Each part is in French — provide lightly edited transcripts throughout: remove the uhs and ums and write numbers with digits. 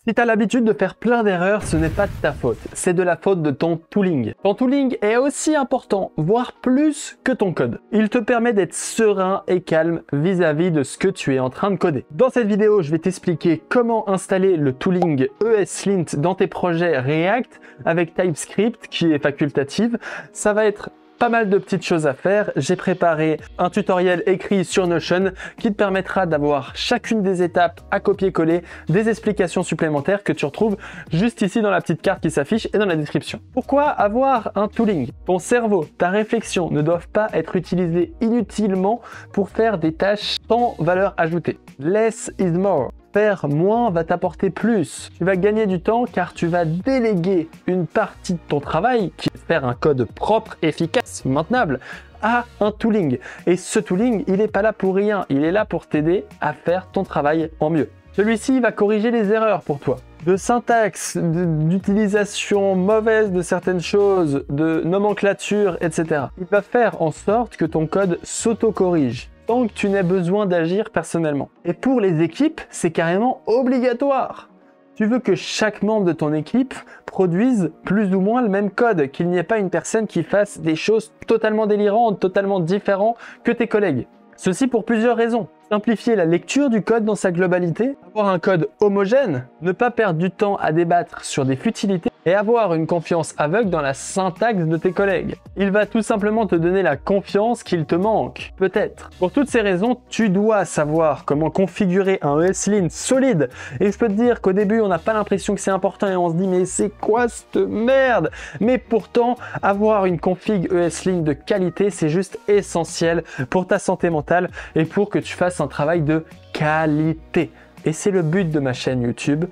Si tu as l'habitude de faire plein d'erreurs, ce n'est pas de ta faute, c'est de la faute de ton tooling. Ton tooling est aussi important, voire plus que ton code. Il te permet d'être serein et calme vis-à-vis de ce que tu es en train de coder. Dans cette vidéo, je vais t'expliquer comment installer le tooling ESLint dans tes projets React avec TypeScript qui est facultative. Ça va être pas mal de petites choses à faire. J'ai préparé un tutoriel écrit sur Notion qui te permettra d'avoir chacune des étapes à copier-coller, des explications supplémentaires que tu retrouves juste ici dans la petite carte qui s'affiche et dans la description. Pourquoi avoir un tooling? Ton cerveau, ta réflexion ne doivent pas être utilisés inutilement pour faire des tâches sans valeur ajoutée. Less is more. Faire moins va t'apporter plus. Tu vas gagner du temps car tu vas déléguer une partie de ton travail, qui est de faire un code propre, efficace, maintenable, à un tooling. Et ce tooling, il n'est pas là pour rien. Il est là pour t'aider à faire ton travail en mieux. Celui-ci va corriger les erreurs pour toi. De syntaxe, d'utilisation mauvaise de certaines choses, de nomenclature, etc. Il va faire en sorte que ton code s'auto-corrige tant que tu n'aies besoin d'agir personnellement. Et pour les équipes, c'est carrément obligatoire. Tu veux que chaque membre de ton équipe produise plus ou moins le même code, qu'il n'y ait pas une personne qui fasse des choses totalement délirantes, totalement différentes que tes collègues. Ceci pour plusieurs raisons. Simplifier la lecture du code dans sa globalité, avoir un code homogène, ne pas perdre du temps à débattre sur des futilités et avoir une confiance aveugle dans la syntaxe de tes collègues. Il va tout simplement te donner la confiance qu'il te manque, peut-être. Pour toutes ces raisons, tu dois savoir comment configurer un ESLint solide. Et je peux te dire qu'au début, on n'a pas l'impression que c'est important et on se dit mais c'est quoi cette merde? Mais pourtant, avoir une config ESLint de qualité, c'est juste essentiel pour ta santé mentale et pour que tu fasses un travail de qualité. Et c'est le but de ma chaîne YouTube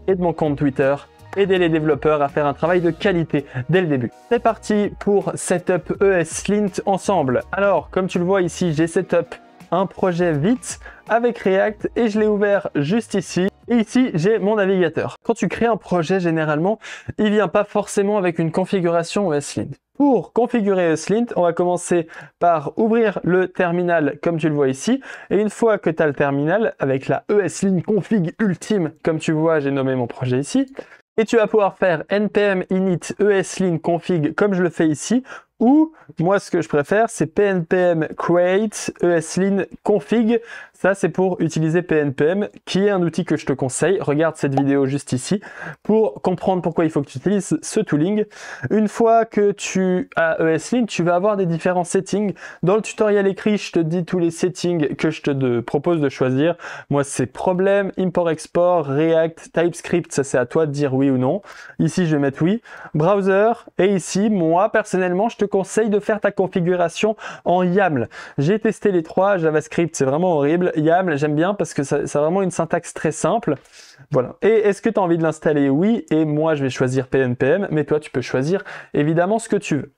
et de mon compte Twitter, aider les développeurs à faire un travail de qualité dès le début. C'est parti pour Setup ESLint ensemble. Alors, comme tu le vois ici, j'ai setup un projet vite avec React et je l'ai ouvert juste ici. Et ici, j'ai mon navigateur. Quand tu crées un projet, généralement, il vient pas forcément avec une configuration ESLint. Pour configurer ESLint, on va commencer par ouvrir le terminal comme tu le vois ici. Et une fois que tu as le terminal avec la ESLint config ultime, comme tu vois, j'ai nommé mon projet ici. Et tu vas pouvoir faire npm init ESLint config comme je le fais ici. Ou, moi ce que je préfère, c'est pnpm create ESLint config. Ça, c'est pour utiliser PNPM, qui est un outil que je te conseille. Regarde cette vidéo juste ici pour comprendre pourquoi il faut que tu utilises ce tooling. Une fois que tu as ESLint, tu vas avoir des différents settings. Dans le tutoriel écrit, je te dis tous les settings que je te propose de choisir. Moi, c'est problème, import-export, React, TypeScript. Ça, c'est à toi de dire oui ou non. Ici, je vais mettre oui. Browser. Et ici, moi, personnellement, je te conseille de faire ta configuration en YAML. J'ai testé les trois. JavaScript, c'est vraiment horrible. YAML, j'aime bien parce que ça a vraiment une syntaxe très simple. Voilà. Et est-ce que tu as envie de l'installer? Oui. Et moi, je vais choisir PNPM, mais toi, tu peux choisir évidemment ce que tu veux.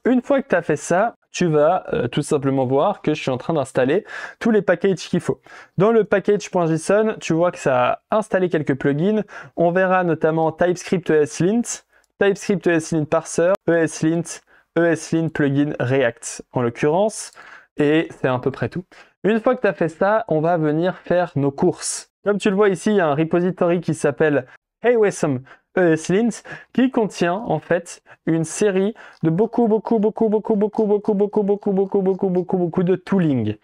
Une fois que tu as fait ça, tu vas tout simplement voir que je suis en train d'installer tous les packages qu'il faut. Dans le package.json, tu vois que ça a installé quelques plugins. On verra notamment TypeScript ESLint, TypeScript ESLint Parser, ESLint plugin React en l'occurrence. Et c'est à peu près tout. Une fois que tu as fait ça, on va venir faire nos courses. Comme tu le vois ici, il y a un repository qui s'appelle HeyWesome ESLint qui contient en fait une série de beaucoup de tooling.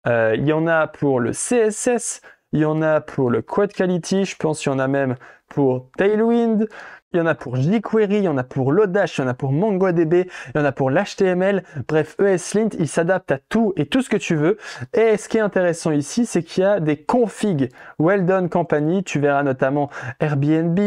Il y en a pour le CSS, il y en a pour le Code Quality, je pense qu'il y en a même pour Tailwind. Il y en a pour jQuery, il y en a pour Lodash, il y en a pour MongoDB, il y en a pour l'HTML. Bref, ESLint, il s'adapte à tout et tout ce que tu veux. Et ce qui est intéressant ici, c'est qu'il y a des configs Well Done Company. Tu verras notamment Airbnb,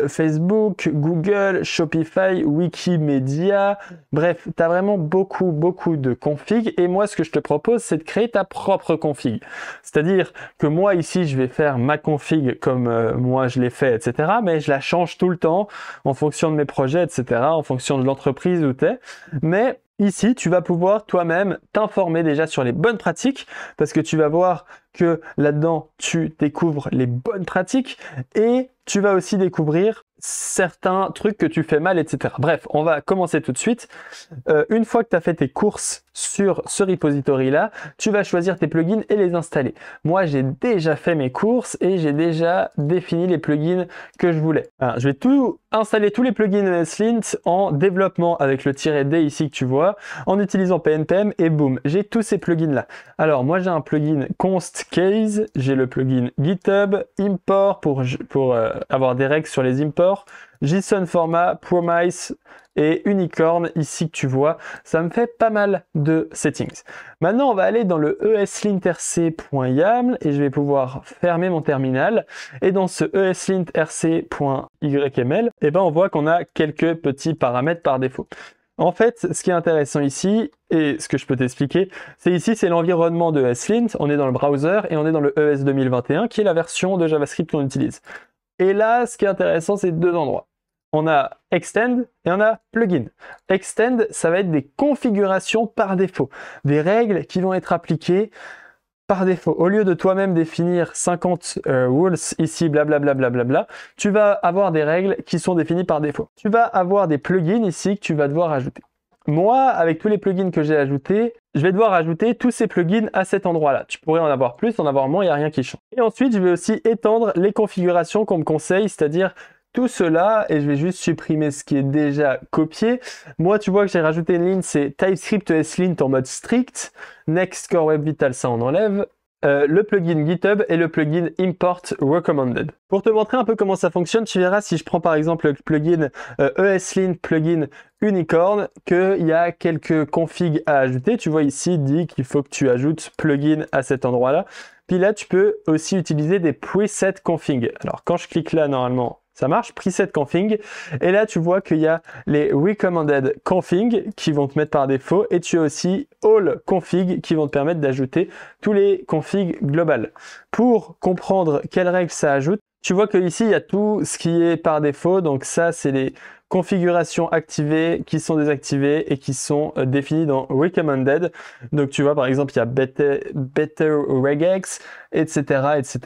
Facebook, Google, Shopify, Wikimedia. Bref, tu as vraiment beaucoup de configs. Et moi, ce que je te propose, c'est de créer ta propre config. C'est-à-dire que moi, ici, je vais faire ma config comme moi, je l'ai fait, etc. Mais je la change tout le temps en fonction de mes projets, etc., en fonction de l'entreprise où tu es. Mais ici, tu vas pouvoir toi-même t'informer déjà sur les bonnes pratiques parce que tu vas voir que là-dedans, tu découvres les bonnes pratiques et tu vas aussi découvrir certains trucs que tu fais mal, etc. Bref, on va commencer tout de suite. Une fois que tu as fait tes courses sur ce repository-là, tu vas choisir tes plugins et les installer. Moi, j'ai déjà fait mes courses et j'ai déjà défini les plugins que je voulais. Alors, je vais installer tous les plugins ESLint en développement avec le -D ici que tu vois, en utilisant PNPM et boum, j'ai tous ces plugins-là. Alors, moi, j'ai un plugin const case, j'ai le plugin GitHub, import pour avoir des règles sur les imports, JSON format, promise et unicorn ici que tu vois. Ça me fait pas mal de settings. Maintenant, on va aller dans le eslintrc.yaml et je vais pouvoir fermer mon terminal. Et dans ce eslintrc.yml, eh ben, on voit qu'on a quelques petits paramètres par défaut. En fait, ce qui est intéressant ici, et ce que je peux t'expliquer, c'est ici, c'est l'environnement de ESLint. On est dans le browser et on est dans le ES 2021, qui est la version de JavaScript qu'on utilise. Et là, ce qui est intéressant, c'est deux endroits. On a Extend et on a Plugin. Extend, ça va être des configurations par défaut, des règles qui vont être appliquées par défaut. Au lieu de toi-même définir 50 rules ici, blablabla, blablabla, tu vas avoir des règles qui sont définies par défaut. Tu vas avoir des plugins ici que tu vas devoir ajouter. Moi, avec tous les plugins que j'ai ajoutés, je vais devoir ajouter tous ces plugins à cet endroit-là. Tu pourrais en avoir plus, en avoir moins, il n'y a rien qui change. Et ensuite, je vais aussi étendre les configurations qu'on me conseille, c'est-à-dire tout cela, et je vais juste supprimer ce qui est déjà copié. Moi, tu vois que j'ai rajouté une ligne, c'est TypeScript ESLint en mode strict. Next Core Web Vital, ça on enlève. Le plugin GitHub et le plugin Import Recommended. Pour te montrer un peu comment ça fonctionne, tu verras si je prends par exemple le plugin ESLint plugin Unicorn, qu'il y a quelques configs à ajouter. Tu vois ici, dit qu'il faut que tu ajoutes plugin à cet endroit-là. Puis là, tu peux aussi utiliser des preset config. Alors quand je clique là, normalement, ça marche, preset config. Et là, tu vois qu'il y a les recommended config qui vont te mettre par défaut. Et tu as aussi all config qui vont te permettre d'ajouter tous les configs globales. Pour comprendre quelles règles ça ajoute, tu vois que ici, il y a tout ce qui est par défaut. Donc ça, c'est les configurations activées qui sont désactivées et qui sont définies dans recommended. Donc tu vois, par exemple, il y a better regex, etc., etc.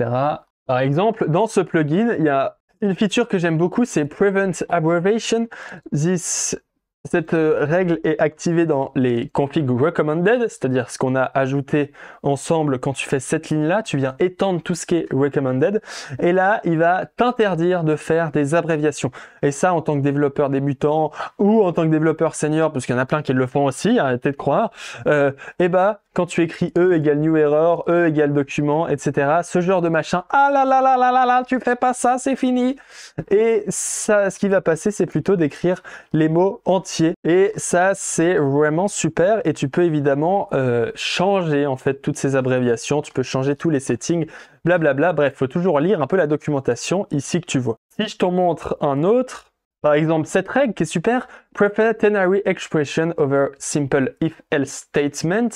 Par exemple, dans ce plugin, il y a une feature que j'aime beaucoup, c'est Prevent Abbreviation. Cette règle est activée dans les configs recommended, c'est-à-dire ce qu'on a ajouté ensemble quand tu fais cette ligne-là, tu viens étendre tout ce qui est recommended, et là, il va t'interdire de faire des abréviations. Et ça, en tant que développeur débutant ou en tant que développeur senior, parce qu'il y en a plein qui le font aussi, arrêtez de croire, et bah, quand tu écris E égale new error, E égale document, etc., ce genre de machin, ah là là là là là là, tu fais pas ça, c'est fini. Et ça, ce qui va passer, c'est plutôt d'écrire les mots entiers. Et ça, c'est vraiment super. Et tu peux évidemment changer en fait toutes ces abréviations. Tu peux changer tous les settings, blablabla. Bref, faut toujours lire un peu la documentation ici que tu vois. Si je t'en montre un autre, par exemple, cette règle qui est super, Prefer Ternary Expression over Simple If-Else Statement,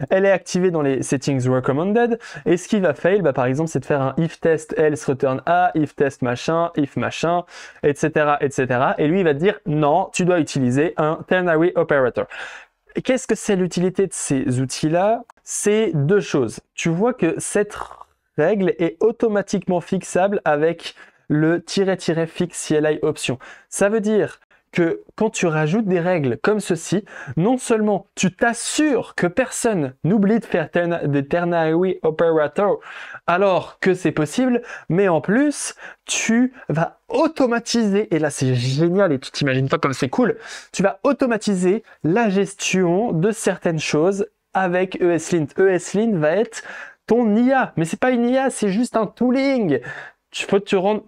elle est activée dans les Settings Recommended, et ce qui va fail, bah, par exemple, c'est de faire un if test else return A, if test machin, if machin, etc., etc. Et lui, il va te dire, non, tu dois utiliser un Ternary Operator. Qu'est-ce que c'est l'utilité de ces outils-là? C'est deux choses. Tu vois que cette règle est automatiquement fixable avec le -fix CLI option. Ça veut dire que quand tu rajoutes des règles comme ceci, non seulement tu t'assures que personne n'oublie de faire des ternary operator alors que c'est possible, mais en plus, tu vas automatiser, et là c'est génial et tu t'imagines pas comme c'est cool, tu vas automatiser la gestion de certaines choses avec ESLint. ESLint va être ton IA, mais c'est pas une IA, c'est juste un tooling. Il faut te rendre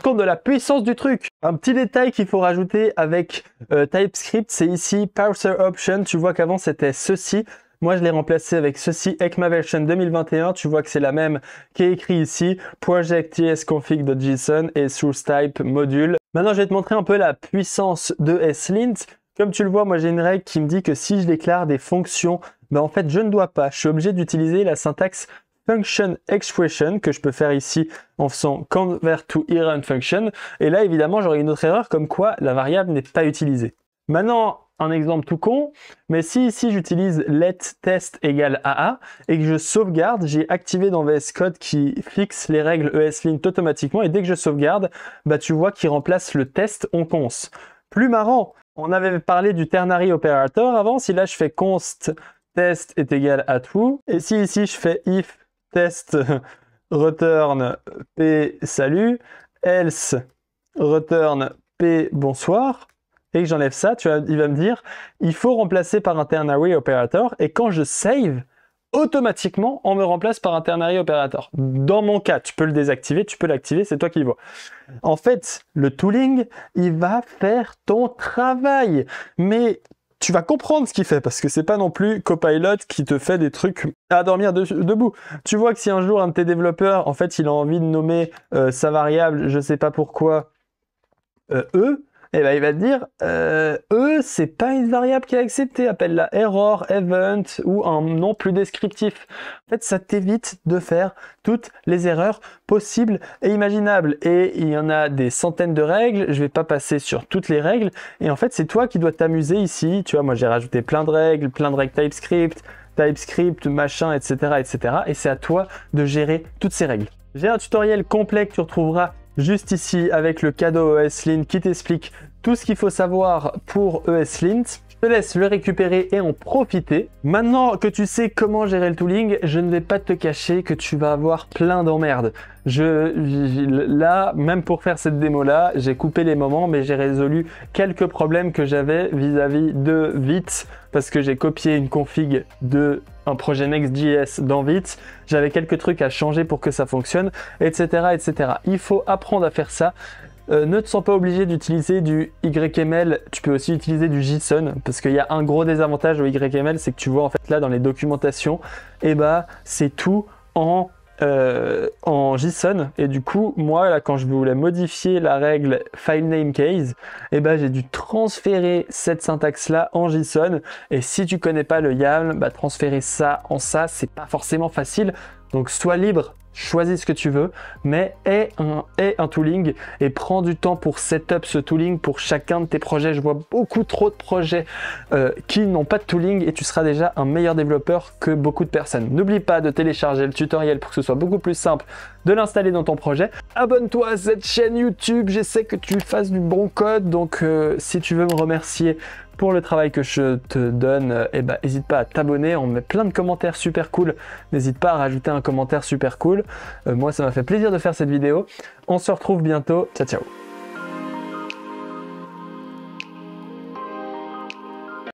compte de la puissance du truc. Un petit détail qu'il faut rajouter avec TypeScript, c'est ici Parser Option. Tu vois qu'avant c'était ceci. Moi, je l'ai remplacé avec ceci, ECMA version 2021. Tu vois que c'est la même qui est écrit ici, project.tsconfig.json et source type module. Maintenant, je vais te montrer un peu la puissance de ESLint. Comme tu le vois, moi, j'ai une règle qui me dit que si je déclare des fonctions, ben, en fait, je ne dois pas. Je suis obligé d'utiliser la syntaxe function expression que je peux faire ici en faisant convert to errand function. Et là, évidemment, j'aurai une autre erreur comme quoi la variable n'est pas utilisée. Maintenant, un exemple tout con, mais si ici j'utilise let test égale AA et que je sauvegarde, j'ai activé dans VS Code qui fixe les règles ESLint automatiquement et dès que je sauvegarde, bah tu vois qu'il remplace le test en const. Plus marrant, on avait parlé du ternary operator avant, si là je fais const test est égal à true, et si ici je fais if test return p salut, else return p bonsoir, et que j'enlève ça, il va me dire, il faut remplacer par un ternary operator, et quand je save, automatiquement, on me remplace par un ternary operator. Dans mon cas, tu peux le désactiver, tu peux l'activer, c'est toi qui le vois. En fait, le tooling, il va faire ton travail, mais tu vas comprendre ce qu'il fait, parce que c'est pas non plus Copilot qui te fait des trucs à dormir debout. Tu vois que si un jour un de tes développeurs, en fait, il a envie de nommer sa variable, je sais pas pourquoi, et ben il va te dire c'est pas une variable qui est acceptée, appelle-la error, event ou un nom plus descriptif. En fait, ça t'évite de faire toutes les erreurs possibles et imaginables. Et il y en a des centaines de règles, je vais pas passer sur toutes les règles. Et en fait, c'est toi qui dois t'amuser ici. Tu vois, moi j'ai rajouté plein de règles TypeScript, machin, etc., etc. Et c'est à toi de gérer toutes ces règles. J'ai un tutoriel complet que tu retrouveras juste ici avec le cadeau ESLint qui t'explique tout ce qu'il faut savoir pour ESLint. Je te laisse le récupérer et en profiter. Maintenant que tu sais comment gérer le tooling, je ne vais pas te cacher que tu vas avoir plein d'emmerdes. Là, même pour faire cette démo-là, j'ai coupé les moments, mais j'ai résolu quelques problèmes que j'avais vis-à-vis de Vite, parce que j'ai copié une config de un projet Next.js dans Vite. J'avais quelques trucs à changer pour que ça fonctionne, etc., etc. Il faut apprendre à faire ça. Ne te sens pas obligé d'utiliser du YML, tu peux aussi utiliser du JSON, parce qu'il y a un gros désavantage au YML, c'est que tu vois en fait là dans les documentations, et bah c'est tout en JSON, et du coup moi là quand je voulais modifier la règle filename-case, et bah j'ai dû transférer cette syntaxe là en JSON, et si tu connais pas le YAML, bah transférer ça en ça c'est pas forcément facile, donc sois libre. Choisis ce que tu veux, mais aie un tooling et prends du temps pour setup ce tooling pour chacun de tes projets. Je vois beaucoup trop de projets qui n'ont pas de tooling et tu seras déjà un meilleur développeur que beaucoup de personnes. N'oublie pas de télécharger le tutoriel pour que ce soit beaucoup plus simple de l'installer dans ton projet. Abonne-toi à cette chaîne YouTube, j'essaie que tu fasses du bon code, donc si tu veux me remercier pour le travail que je te donne, eh ben, n'hésite pas à t'abonner, on met plein de commentaires super cool, n'hésite pas à rajouter un commentaire super cool, moi ça m'a fait plaisir de faire cette vidéo, on se retrouve bientôt, ciao ciao.